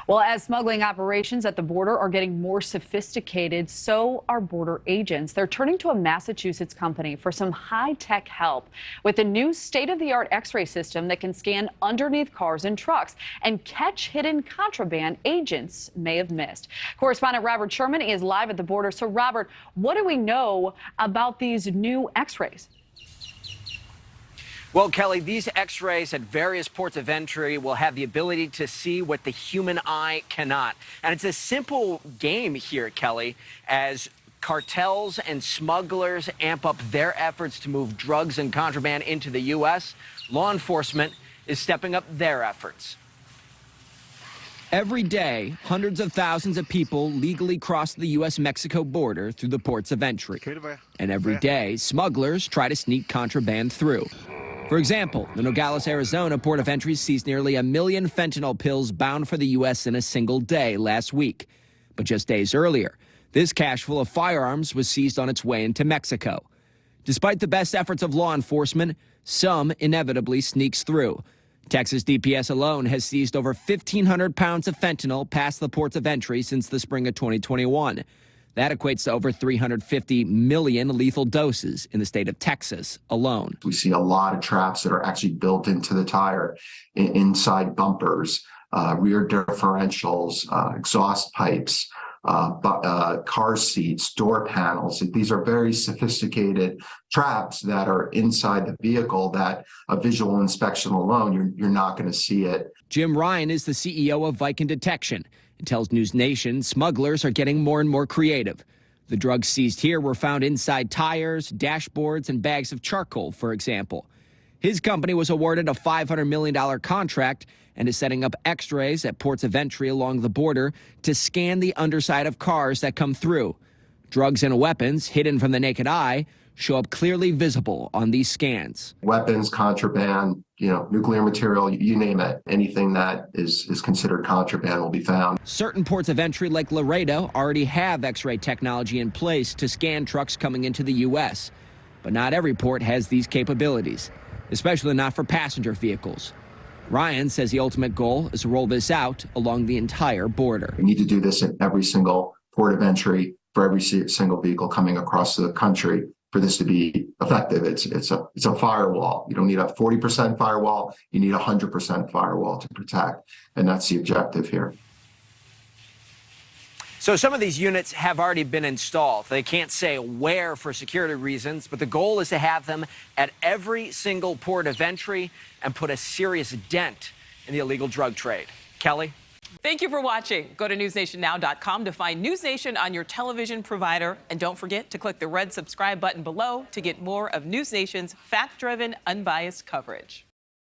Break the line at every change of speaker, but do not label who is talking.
Well, as smuggling operations at the border are getting more sophisticated, so are border agents. They're turning to a Massachusetts company for some high-tech help with a new state-of-the-art X-ray system that can scan underneath cars and trucks and catch hidden contraband agents may have missed. Correspondent Robert Sherman is live at the border. So, Robert, what do we know about these new X-rays?
Well, Kelly, these X-rays at various ports of entry will have the ability to see what the human eye cannot. And it's a simple game here, Kelly, as cartels and smugglers amp up their efforts to move drugs and contraband into the U.S. Law enforcement is stepping up their efforts.
Every day, hundreds of thousands of people legally cross the U.S.-Mexico border through the ports of entry. And every day, smugglers try to sneak contraband through. For example, the Nogales, Arizona port of entry seized nearly 1 million fentanyl pills bound for the U.S. in a single day last week. But just days earlier, this cache full of firearms was seized on its way into Mexico. Despite the best efforts of law enforcement, some inevitably sneaks through. Texas DPS alone has seized over 1,500 pounds of fentanyl past the ports of entry since the spring of 2021. That equates to over 350 million lethal doses in the state of Texas alone.
We see a lot of traps that are actually built into the tire, inside bumpers, rear differentials, exhaust pipes, car seats, door panels. These are very sophisticated traps that are inside the vehicle that a visual inspection alone, you're not going to see it.
Jim Ryan is the CEO of Viken Detection. It tells NewsNation smugglers are getting more and more creative. The drugs seized here were found inside tires, dashboards, and bags of charcoal, for example. His company was awarded a $500 million contract and is setting up X-rays at ports of entry along the border to scan the underside of cars that come through. Drugs and weapons hidden from the naked eye show up clearly visible on these scans.
Weapons, contraband, nuclear material, you name it. Anything that is considered contraband will be found.
Certain ports of entry like Laredo already have X-ray technology in place to scan trucks coming into the U.S. But not every port has these capabilities, especially not for passenger vehicles. Ryan says the ultimate goal is to roll this out along the entire border.
We need to do this at every single port of entry for every single vehicle coming across the country. For this to be effective, it's a firewall. You don't need a 40% firewall. You need a 100% firewall to protect, and that's the objective here.
So some of these units have already been installed. They can't say where for security reasons, but the goal is to have them at every single port of entry and put a serious dent in the illegal drug trade. Kelly?
Thank you for watching. Go to newsnationnow.com to find NewsNation on your television provider. And don't forget to click the red subscribe button below to get more of NewsNation's fact-driven, unbiased coverage.